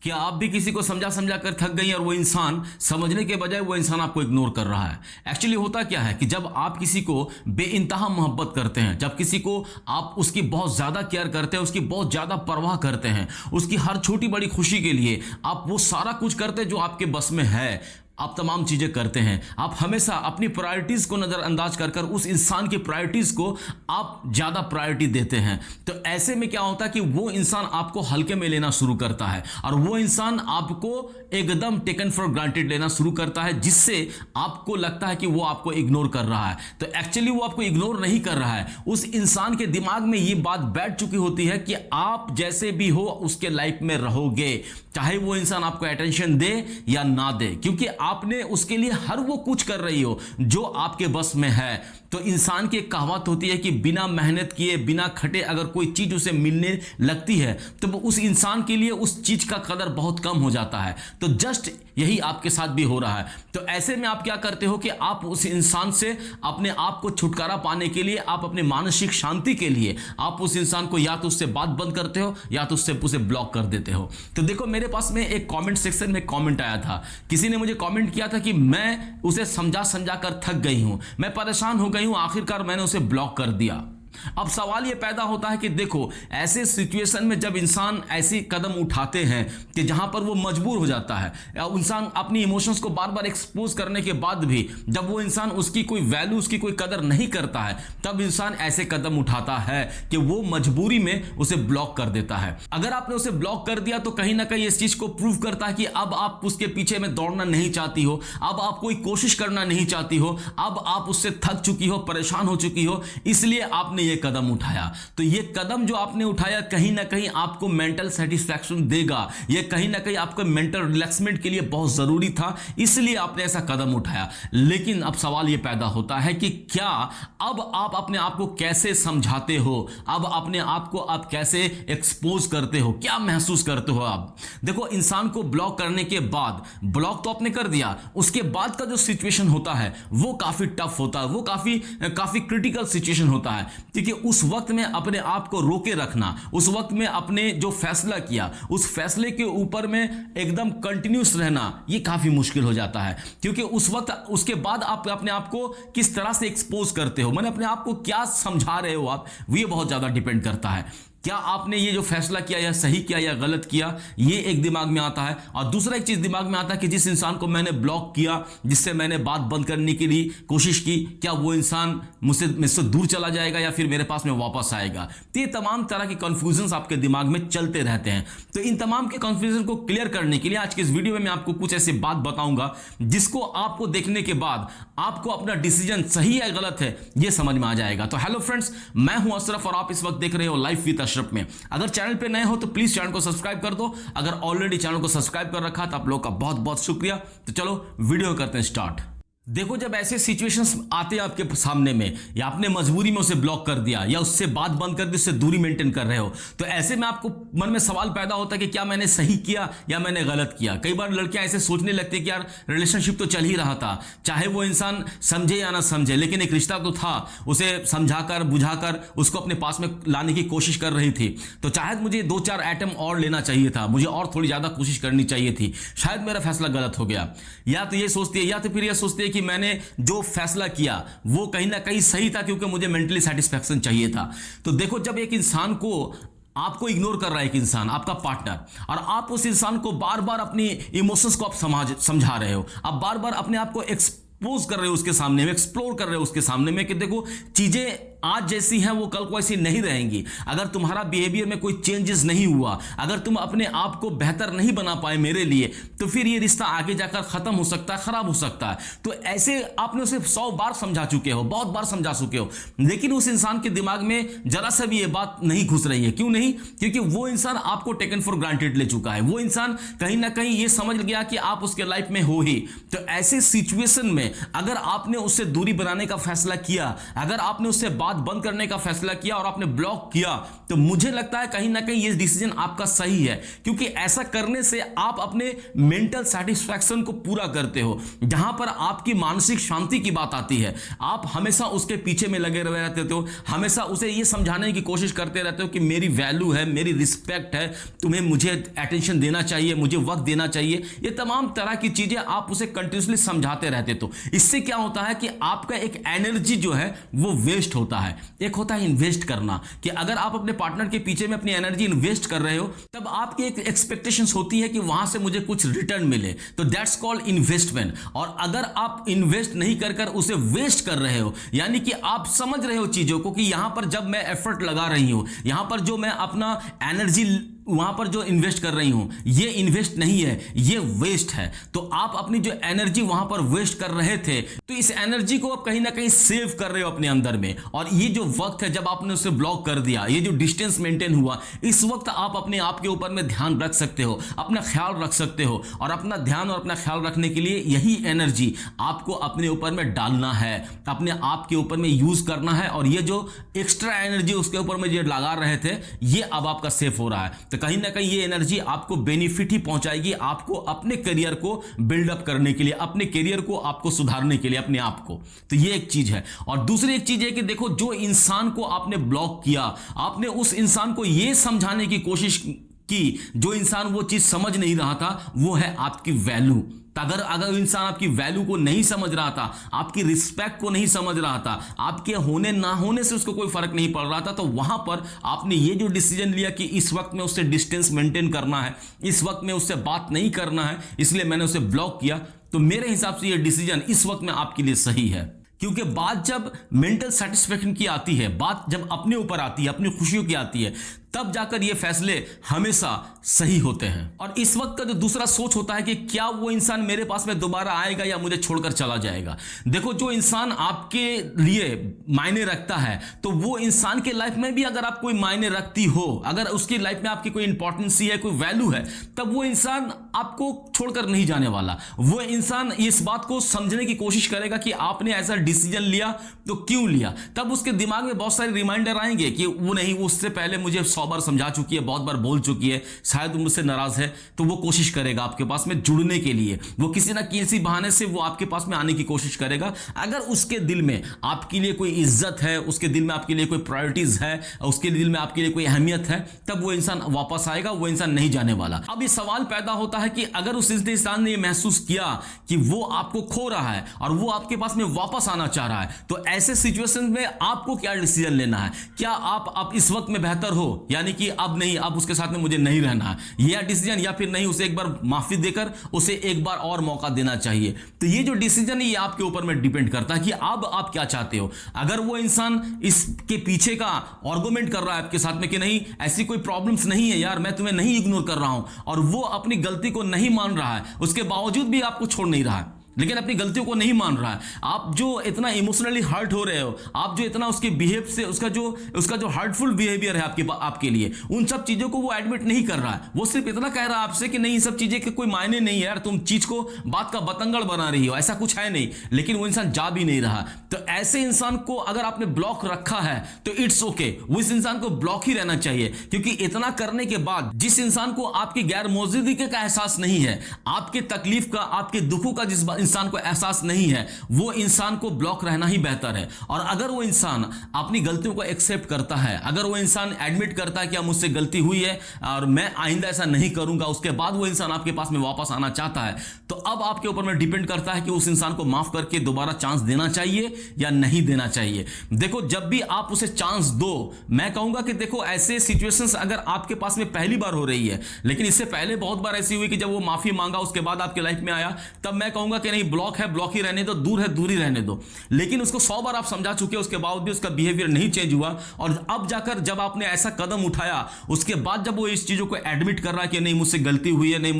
क्या आप भी किसी को समझा समझा कर थक गई और वो इंसान समझने के बजाय वो इंसान आपको इग्नोर कर रहा है? एक्चुअली होता क्या है कि जब आप किसी को बेइंतहा मोहब्बत करते हैं, जब किसी को आप उसकी बहुत ज्यादा केयर करते हैं, उसकी बहुत ज्यादा परवाह करते हैं, उसकी हर छोटी बड़ी खुशी के लिए आप वो सारा कुछ करते हैं जो आपके बस में है, आप तमाम चीजें करते हैं, आप हमेशा अपनी प्रायोरिटीज को नजरअंदाज कर कर उस इंसान की प्रायोरिटीज को आप ज्यादा प्रायोरिटी देते हैं, तो ऐसे में क्या होता है कि वो इंसान आपको हल्के में लेना शुरू करता है और वो इंसान आपको एकदम टेकन फॉर ग्रांटेड लेना शुरू करता है, जिससे आपको लगता है कि वो आपको इग्नोर कर रहा है। तो एक्चुअली वो आपको इग्नोर नहीं कर रहा है, उस इंसान के दिमाग में ये बात बैठ चुकी होती है कि आप जैसे भी हो उसके लाइफ में रहोगे, चाहे वो इंसान आपको अटेंशन दे या ना दे, क्योंकि आपने उसके लिए हर वो कुछ कर रही हो जो आपके बस में है। तो इंसान की एक कहावत होती है कि बिना मेहनत किए, बिना खटे अगर कोई चीज उसे मिलने लगती है तो उस इंसान के लिए उस चीज का कदर बहुत कम हो जाता है। तो जस्ट यही आपके साथ भी हो रहा है। तो ऐसे में आप क्या करते हो कि आप उस इंसान से अपने आप को छुटकारा पाने के लिए, आप अपने मानसिक शांति के लिए आप उस इंसान को या तो उससे बात बंद करते हो या तो उससे उसे ब्लॉक कर देते हो। तो देखो, मेरे पास में एक कमेंट सेक्शन में कमेंट आया था, किसी ने मुझे कमेंट किया था कि मैं उसे समझा समझा कर थक गई हूं, मैं परेशान हो गई हूं, आखिरकार मैंने उसे ब्लॉक कर दिया। अब सवाल यह पैदा होता है कि देखो, ऐसे सिचुएशन में जब इंसान ऐसी कदम उठाते हैं कि जहां पर वो मजबूर हो जाता है, इंसान अपनी इमोशंस को बार बार एक्सपोज करने के बाद भी जब वो इंसान उसकी कोई वैल्यू, उसकी कोई कदर नहीं करता है, तब इंसान ऐसे कदम उठाता है कि वो मजबूरी में उसे ब्लॉक कर देता है। अगर आपने उसे ब्लॉक कर दिया तो कहीं ना कहीं इस चीज को प्रूव करता है कि अब आप उसके पीछे में दौड़ना नहीं चाहती हो, अब आप कोई कोशिश करना नहीं चाहती हो, अब आप उससे थक चुकी हो, परेशान हो चुकी हो, इसलिए आपने ये कदम उठाया। तो ये कदम जो आपने उठाया कहीं ना कहीं आपको मेंटल सेटिस्फैक्शन देगा, ये कहीं ना कहीं आपको मेंटल रिलैक्समेंट के लिए बहुत जरूरी था, इसलिए आपने ऐसा कदम उठाया। लेकिन अब सवाल ये पैदा होता है कि क्या अब आप अपने आप को कैसे समझाते हो, अब अपने आप को आप कैसे एक्सपोज करते हो, क्या महसूस करते हो आप? देखो, इंसान को ब्लॉक करने के बाद, ब्लॉक तो आपने कर दिया, उसके बाद का जो सिचुएशन होता है वो काफी टफ होता है, वो काफी क्रिटिकल सिचुएशन होता है, क्योंकि उस वक्त में अपने आप को रोके रखना, उस वक्त में अपने जो फैसला किया उस फैसले के ऊपर में एकदम कंटिन्यूस रहना, यह काफी मुश्किल हो जाता है। क्योंकि उस वक्त, उसके बाद आप अपने आप को किस तरह से एक्सपोज करते हो, मैंने अपने आप को क्या समझा रहे हो आप, ये बहुत ज्यादा डिपेंड करता है। क्या आपने ये जो फैसला किया या सही किया या गलत किया, ये एक दिमाग में आता है। और दूसरा एक चीज दिमाग में आता है कि जिस इंसान को मैंने ब्लॉक किया, जिससे मैंने बात बंद करने के लिए कोशिश की, क्या वो इंसान मुझसे दूर चला जाएगा या फिर मेरे पास में वापस आएगा? तो ये तमाम तरह के कंफ्यूजन आपके दिमाग में चलते रहते हैं। तो इन तमाम के कंफ्यूजन को क्लियर करने के लिए आज के इस वीडियो में मैं आपको कुछ ऐसी बात बताऊंगा जिसको आपको देखने के बाद आपको अपना डिसीजन सही है गलत है ये समझ में आ जाएगा। तो हेलो फ्रेंड्स, मैं हूं अशरफ और आप इस वक्त देख रहे हो लाइफ विद अशरफ में। अगर चैनल पे नए हो तो प्लीज चैनल को सब्सक्राइब कर दो, अगर ऑलरेडी चैनल को सब्सक्राइब कर रखा तो आप लोगों का बहुत बहुत शुक्रिया। तो चलो वीडियो करते हैं स्टार्ट। देखो, जब ऐसे सिचुएशंस आते हैं आपके सामने में, या आपने मजबूरी में उसे ब्लॉक कर दिया या उससे बात बंद कर दी, उससे दूरी मेंटेन कर रहे हो, तो ऐसे में आपको मन में सवाल पैदा होता है कि क्या मैंने सही किया या मैंने गलत किया। कई बार लड़कियां ऐसे सोचने लगती है कि यार रिलेशनशिप तो चल ही रहा था, चाहे वो इंसान समझे या ना समझे, लेकिन एक रिश्ता तो था, उसे समझाकर बुझाकर उसको अपने पास में लाने की कोशिश कर रही थी। तो शायद मुझे 2-4 आइटम और लेना चाहिए था, मुझे और थोड़ी ज्यादा कोशिश करनी चाहिए थी, शायद मेरा फैसला गलत हो गया। या तो ये सोचती है, या तो फिर ये सोचती है कि मैंने जो फैसला किया वो कहीं ना कहीं सही था, क्योंकि मुझे मेंटली सेटिस्फैक्शन चाहिए था। तो देखो, जब एक इंसान को, आपको इग्नोर कर रहा है एक इंसान, आपका पार्टनर, और आप उस इंसान को बार बार अपनी इमोशंस को आप समझा रहे हो, आप बार बार अपने आप को एक्सपोज कर रहे हो उसके सामने में, एक्सप्लोर कर रहे हो उसके सामने में कि देखो, चीजें आज जैसी हैं वो कल को ऐसी नहीं रहेंगी। अगर तुम्हारा बिहेवियर में कोई चेंजेस नहीं हुआ, अगर तुम अपने आप को बेहतर नहीं बना पाए मेरे लिए, तो फिर ये रिश्ता आगे जाकर खत्म हो सकता है, खराब हो सकता है। तो ऐसे आपने उसे 100 बार समझा चुके हो, बहुत बार समझा चुके हो, लेकिन उस इंसान के दिमाग में जरा सा भी ये बात नहीं घुस रही है। क्यों नहीं? क्योंकि वो इंसान आपको टेकन फॉर ग्रांटेड ले चुका है, वो इंसान कहीं ना कहीं ये समझ गया कि आप उसके लाइफ में हो ही। तो ऐसे सिचुएशन में अगर आपने उससे दूरी बनाने का फैसला किया, अगर आपने उससे बात बात बंद करने का फैसला किया और आपने ब्लॉक किया, तो मुझे लगता है कहीं ना कहीं ये डिसीजन आपका सही है, क्योंकि ऐसा करने से आप अपने मेंटल सेटिस्फैक्शन को पूरा करते हो। जहां पर आपकी मानसिक शांति की बात आती है, आप हमेशा उसके पीछे में लगे रहते हो, हमेशा उसे ये समझाने की कोशिश करते रहते हो कि मेरी वैल्यू है, मेरी रिस्पेक्ट है, तुम्हें मुझे अटेंशन देना चाहिए, मुझे वक्त देना चाहिए, ये तमाम तरह की चीजें आप उसे कंटिन्यूसली समझाते रहते। तो इससे क्या होता है कि आपका एक एनर्जी जो है वो वेस्ट होता है। एक होता है इन्वेस्ट करना, कि अगर आप अपने पार्टनर के पीछे में अपनी एनर्जी इन्वेस्ट कर रहे हो, तब आपकी एक एक्सपेक्टेशंस होती है कि वहां से मुझे कुछ रिटर्न मिले, तो दैट्स कॉल्ड इन्वेस्टमेंट। और अगर आप इन्वेस्ट नहीं कर कर उसे वेस्ट कर रहे हो, यानी कि आप समझ रहे हो चीजों को कि यहां पर जब मैं एफर्ट लगा रही हूं, यहां पर जो मैं अपना एनर्जी वहां पर जो इन्वेस्ट कर रही हूं, ये इन्वेस्ट नहीं है, ये वेस्ट है, तो आप अपनी जो एनर्जी वहां पर वेस्ट कर रहे थे, तो इस एनर्जी को आप कहीं ना कहीं सेव कर रहे हो अपने अंदर में। और ये जो वक्त है जब आपने उसे ब्लॉक कर दिया, ये जो डिस्टेंस मेंटेन हुआ, इस वक्त आप अपने आप के ऊपर में ध्यान रख सकते हो, अपना ख्याल रख सकते हो। और अपना ध्यान और अपना ख्याल रखने के लिए यही एनर्जी आपको अपने ऊपर में डालना है, अपने आप के ऊपर में यूज करना है। और ये जो एक्स्ट्रा एनर्जी उसके ऊपर में जो लगा रहे थे, ये अब आपका सेफ हो रहा है। तो कहीं ना कहीं ये एनर्जी आपको बेनिफिट ही पहुंचाएगी, आपको अपने करियर को बिल्डअप करने के लिए, अपने करियर को आपको सुधारने के लिए, अपने आप को। तो ये एक चीज है। और दूसरी एक चीज है कि देखो, जो इंसान को आपने ब्लॉक किया, आपने उस इंसान को यह समझाने की कोशिश की, जो इंसान वो चीज समझ नहीं रहा था, वो है आपकी वैल्यू। अगर इंसान आपकी वैल्यू को नहीं समझ रहा था, आपकी रिस्पेक्ट को नहीं समझ रहा था, आपके होने ना होने से उसको कोई फर्क नहीं पड़ रहा था, तो वहां पर आपने ये जो डिसीजन लिया कि इस वक्त में उससे डिस्टेंस मेंटेन करना है, इस वक्त में उससे बात नहीं करना है, इसलिए मैंने उसे ब्लॉक किया, तो मेरे हिसाब से ये डिसीजन इस वक्त में आपके लिए सही है। क्योंकि बात जब मेंटल सेटिस्फेक्शन की आती है, बात जब अपने ऊपर आती है, अपनी खुशियों की आती है, तब जाकर ये फैसले हमेशा सही होते हैं। और इस वक्त का जो दूसरा सोच होता है कि क्या वो इंसान मेरे पास में दोबारा आएगा या मुझे छोड़कर चला जाएगा। देखो, जो इंसान आपके लिए मायने रखता है, तो वो इंसान के लाइफ में भी अगर आप कोई मायने रखती हो, अगर उसकी लाइफ में आपकी कोई इंपॉर्टेंस है, कोई वैल्यू है, तब वो इंसान आपको छोड़कर नहीं जाने वाला। वो इंसान इस बात को समझने की कोशिश करेगा कि आपने ऐसा डिसीजन लिया तो क्यों लिया। तब उसके दिमाग में बहुत सारे रिमाइंडर आएंगे कि वो नहीं, उससे पहले मुझे 100 बार समझा चुकी है, बहुत बार बोल चुकी है, शायद वो मुझसे नाराज है, तो वो कोशिश करेगा आपके पास में जुड़ने के लिए, वो किसी ना किसी बहाने से वो आपके पास में आने की कोशिश करेगा। अगर उसके दिल में आपके लिए कोई इज्जत है, उसके दिल में आपके लिए कोई प्रायोरिटीज है, उसके दिल में आपके लिए कोई अहमियत है, तब वो इंसान वापस आएगा, वो इंसान नहीं जाने वाला। अब ये सवाल पैदा होता है कि अगर उस इंसान ने ये महसूस किया कि वो आपको खो रहा है और वो आपके पास में वापस आना चाह रहा है, तो ऐसे सिचुएशन में आपको क्या डिसीजन लेना है? क्या आप इस वक्त में बेहतर हो, यानी कि अब नहीं, अब उसके साथ में मुझे नहीं रहना है, यह डिसीजन, या फिर नहीं, उसे एक बार माफी देकर उसे एक बार और मौका देना चाहिए। तो ये जो डिसीजन है, ये आपके ऊपर में डिपेंड करता है कि अब आप क्या चाहते हो। अगर वो इंसान इसके पीछे का आर्गुमेंट कर रहा है आपके साथ में कि नहीं, ऐसी कोई प्रॉब्लम्स नहीं है यार, मैं तुम्हें नहीं इग्नोर कर रहा हूं, और वो अपनी गलती को नहीं मान रहा है, उसके बावजूद भी आपको छोड़ नहीं रहा है, लेकिन अपनी गलतियों को नहीं मान रहा है, आप जो इतना इमोशनली हर्ट हो रहे हो, आप जो इतना उसके बिहेव से, उसका जो हर्टफुल बिहेवियर है आपके लिए, उन सब चीजों को वो एडमिट नहीं कर रहा है। वो सिर्फ इतना कह रहा है आपसे कि नहीं, इन सब चीजें के कोई मायने नहीं है यार, तुम चीज को बात का बतंगड़ बना रही हो, ऐसा कुछ है नहीं, लेकिन वो इंसान जा भी नहीं रहा। तो ऐसे इंसान को अगर आपने ब्लॉक रखा है तो इट्स ओके, वो इस इंसान को ब्लॉक ही रहना चाहिए। क्योंकि इतना करने के बाद जिस इंसान को आपकी गैर मौजूदगी का एहसास नहीं है, आपके तकलीफ का, आपके दुखों का जिस इंसान को एहसास नहीं है, वो इंसान को ब्लॉक रहना ही बेहतर है। और अगर वो इंसान अपनी गलतियों को एक्सेप्ट करता है, अगर वो इंसान एडमिट करता है कि मुझसे गलती हुई है और मैं आइंदा ऐसा नहीं करूंगा, उसके बाद वो इंसान आपके पास में वापस आना चाहता है, तो अब आपके ऊपर में डिपेंड करता है कि उस इंसान को माफ करके दोबारा चांस देना चाहिए या नहीं देना चाहिए। देखो, जब भी आप उसे चांस दो, मैं कहूंगा कि देखो, ऐसे सिचुएशंस अगर आपके पास में पहली बार हो रही है, लेकिन इससे पहले बहुत बार ऐसी हुई कि जब वो माफी मांगा, उसके बाद आपके लाइफ में आया, तब मैं कहूंगा कि नहीं, ब्लॉक है, ब्लॉक ही रहने दो, दूर है, दूर ही रहने दो। लेकिन उसको 100 बार आप समझा चुके, उसके बावजूद भी उसका बिहेवियर नहीं चेंज हुआ, और अब जाकर जब आपने ऐसा कदम उठाया, उसके बाद जब वो इस चीजों को एडमिट कर रहा है कि नहीं, मुझसे गलती हुई है, नहीं,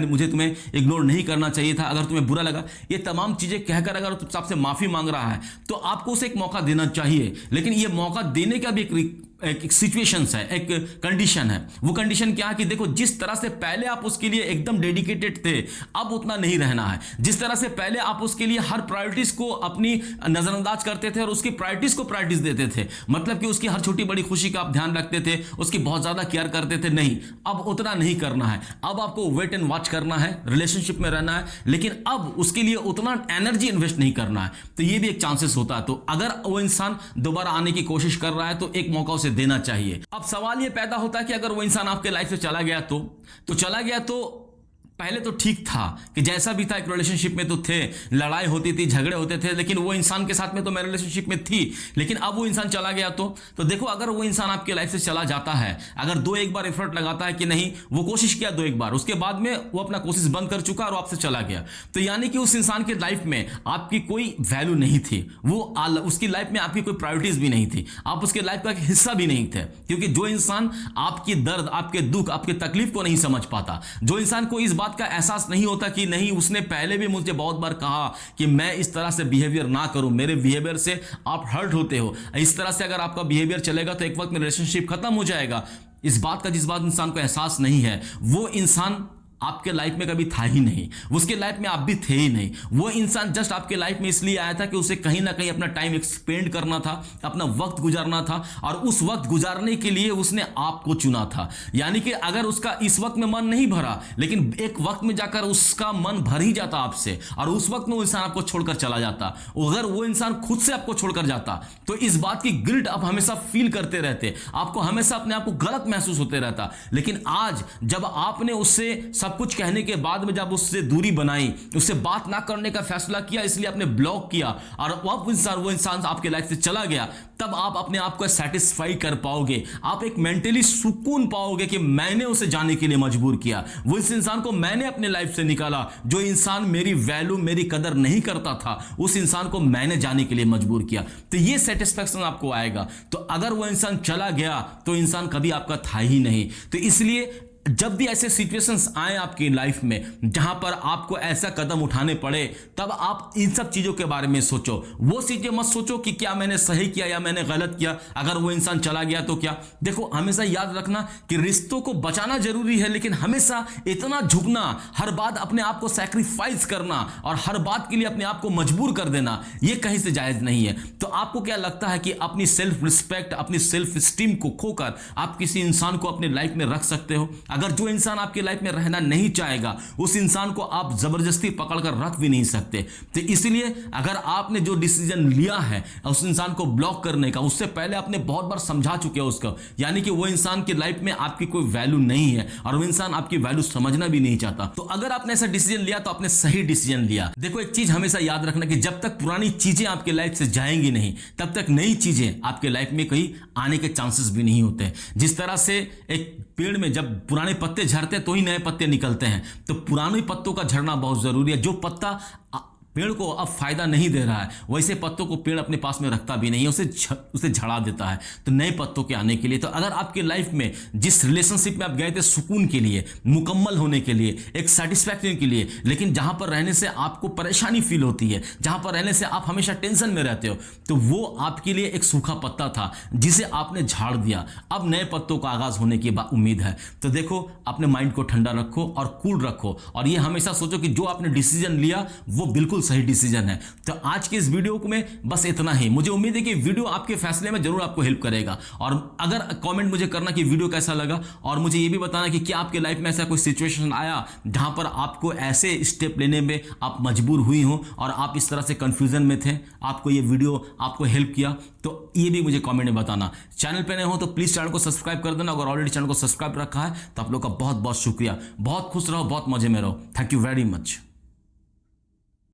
मुझे तुम्हें इग्नोर नहीं करना चाहिए था, अगर तुम्हें बुरा लगा, ये तमाम चीजें कहकर अगर आपसे माफी मांग रहा है, तो आपको उसे एक मौका देना चाहिए। लेकिन ये मौका देने का भी एक एक सिचुएशंस है, एक कंडीशन है। वो कंडीशन क्या है कि देखो, जिस तरह से पहले आप उसके लिए एकदम डेडिकेटेड थे, अब उतना नहीं रहना है। जिस तरह से पहले आप उसके लिए हर प्रायोरिटीज को अपनी नजरअंदाज करते थे और उसकी प्रायोरिटीज को प्रायोरिटीज देते थे, मतलब कि उसकी हर छोटी बड़ी खुशी का आप ध्यान रखते थे, उसकी बहुत ज्यादा केयर करते थे, नहीं, अब उतना नहीं करना है। अब आपको वेट एंड वॉच करना है, रिलेशनशिप में रहना है, लेकिन अब उसके लिए उतना एनर्जी इन्वेस्ट नहीं करना है। तो ये भी एक चांसेस होता है। तो अगर वो इंसान दोबारा आने की कोशिश कर रहा है तो एक मौका उसे देना चाहिए। अब सवाल ये पैदा होता है कि अगर वो इंसान आपके लाइफ से चला गया तो चला गया तो पहले तो ठीक था कि जैसा भी था एक रिलेशनशिप में तो थे, लड़ाई होती थी, झगड़े होते थे, लेकिन वो इंसान के साथ में तो मैं रिलेशनशिप में थी। लेकिन अब वो इंसान चला गया तो देखो, अगर वो इंसान आपके लाइफ से चला जाता है, अगर दो एक बार एफर्ट लगाता है कि नहीं, वो कोशिश किया दो एक बार, उसके बाद में वो अपना कोशिश बंद कर चुका और आपसे चला गया, तो यानी कि उस इंसान के लाइफ में आपकी कोई वैल्यू नहीं थी, वो उसकी लाइफ में आपकी कोई प्रायोरिटीज भी नहीं थी, आप उसके लाइफ का एक हिस्सा भी नहीं थे। क्योंकि जो इंसान आपकी दर्द, आपके दुख, आपकी तकलीफ को नहीं समझ पाता, जो इंसान को इस बात का एहसास नहीं होता कि नहीं, उसने पहले भी मुझे बहुत बार कहा कि मैं इस तरह से बिहेवियर ना करूं, मेरे बिहेवियर से आप हर्ट होते हो, इस तरह से अगर आपका बिहेवियर चलेगा तो एक वक्त में रिलेशनशिप खत्म हो जाएगा। इस बात का जिस बात इंसान को एहसास नहीं है, वो इंसान आपके लाइफ में कभी था ही नहीं, उसके लाइफ में आप भी थे ही नहीं। वो इंसान जस्ट आपके लाइफ में इसलिए आया था कि उसे कहीं ना कहीं अपना टाइम एक्सपेंड करना था, अपना वक्त गुजारना था, और उस वक्त गुजारने के लिए उसने आपको चुना था। यानी कि अगर उसका इस वक्त में मन नहीं भरा, लेकिन एक वक्त में जाकर उसका मन भर ही जाता आपसे, और उस वक्त में वो इंसान आपको छोड़कर चला जाता। अगर वो इंसान खुद से आपको छोड़कर जाता तो इस बात की गिल्ट आप हमेशा फील करते रहते, आपको हमेशा अपने आप को गलत महसूस होते रहता। लेकिन आज जब आपने उससे सब कुछ कहने के बाद में जब उससे दूरी बनाई, उससे बात ना करने का फैसला किया, इसलिए आपने ब्लॉक किया, और वो इंसान आपके लाइफ से चला गया, तब आप अपने आप को सेटिस्फाई कर पाओगे, आप एक मेंटली सुकून पाओगे कि मैंने उसे जाने के लिए मजबूर किया, वो इस इंसान को मैंने अपने लाइफ से निकाला। जो इंसान मेरी वैल्यू, मेरी कदर नहीं करता था, उस इंसान को मैंने जाने के लिए मजबूर किया। तो ये सेटिस्फैक्शन आपको आएगा। तो अगर वो इंसान चला गया तो इंसान कभी आपका था ही नहीं। तो इसलिए जब भी ऐसे सिचुएशंस आए आपकी लाइफ में जहां पर आपको ऐसा कदम उठाने पड़े, तब आप इन सब चीजों के बारे में सोचो। वो चीजें मत सोचो कि क्या मैंने सही किया या मैंने गलत किया, अगर वो इंसान चला गया तो क्या। देखो, हमेशा याद रखना कि रिश्तों को बचाना जरूरी है, लेकिन हमेशा इतना झुकना, हर बात अपने आप को सैक्रिफाइस करना और हर बात के लिए अपने आप को मजबूर कर देना, यह कहीं से जायज नहीं है। तो आपको क्या लगता है कि अपनी सेल्फ रिस्पेक्ट, अपनी सेल्फ स्टीम को खोकर आप किसी इंसान को अपने लाइफ में रख सकते हो? अगर जो इंसान आपकी लाइफ में रहना नहीं चाहेगा, उस इंसान को आप जबरदस्ती पकड़कर रख भी नहीं सकते। तो इसलिए अगर आपने जो डिसीजन लिया है उस इंसान को ब्लॉक करने का, उससे पहले आपने बहुत बार समझा चुके हो उसको, यानी कि वो इंसान की लाइफ में आपकी कोई वैल्यू नहीं है और वो इंसान आपकी वैल्यू समझना भी नहीं चाहता। तो अगर आपने ऐसा डिसीजन लिया तो आपने सही डिसीजन लिया। देखो, एक चीज हमेशा याद रखना कि जब तक पुरानी चीजें आपके लाइफ से जाएंगी नहीं, तब तक नई चीजें आपके लाइफ में कहीं आने के चांसेस भी नहीं होते। जिस तरह से एक पेड़ में जब पुराने पत्ते झड़ते तो ही नए पत्ते निकलते हैं, तो पुराने पत्तों का झड़ना बहुत जरूरी है। जो पत्ता पेड़ को अब फायदा नहीं दे रहा है, वैसे पत्तों को पेड़ अपने पास में रखता भी नहीं है, उसे झड़ा देता है। तो नए पत्तों के आने के लिए, तो अगर आपके लाइफ में जिस रिलेशनशिप में आप गए थे सुकून के लिए, मुकम्मल होने के लिए, एक सेटिस्फैक्शन के लिए, लेकिन जहां पर रहने से आपको परेशानी फील होती है, जहां पर रहने से आप हमेशा टेंशन में रहते हो, तो वो आपके लिए एक सूखा पत्ता था जिसे आपने झाड़ दिया। अब नए पत्तों का आगाज होने की उम्मीद है। तो देखो, अपने माइंड को ठंडा रखो और कूल रखो, और ये हमेशा सोचो कि जो आपने डिसीजन लिया वो बिल्कुल सही डिसीजन है। तो आज के इस वीडियो में बस इतना ही। मुझे उम्मीद है कि वीडियो आपके फैसले में जरूर आपको हेल्प करेगा, और अगर कमेंट मुझे करना कि वीडियो कैसा लगा, और मुझे ये भी बताना कि क्या आपके लाइफ में ऐसा कोई सिचुएशन आया जहां पर आपको ऐसे स्टेप लेने में आप मजबूर हुई हो और आप इस तरह से कंफ्यूजन में थे, आपको ये वीडियो आपको हेल्प किया, तो ये भी मुझे कमेंट में बताना। चैनल पे नए हो तो प्लीज चैनल को सब्सक्राइब कर देना। अगर ऑलरेडी चैनल को सब्सक्राइब रखा है तो आप लोग का बहुत बहुत शुक्रिया। बहुत खुश रहो, बहुत मजे में रहो। Thank you very much.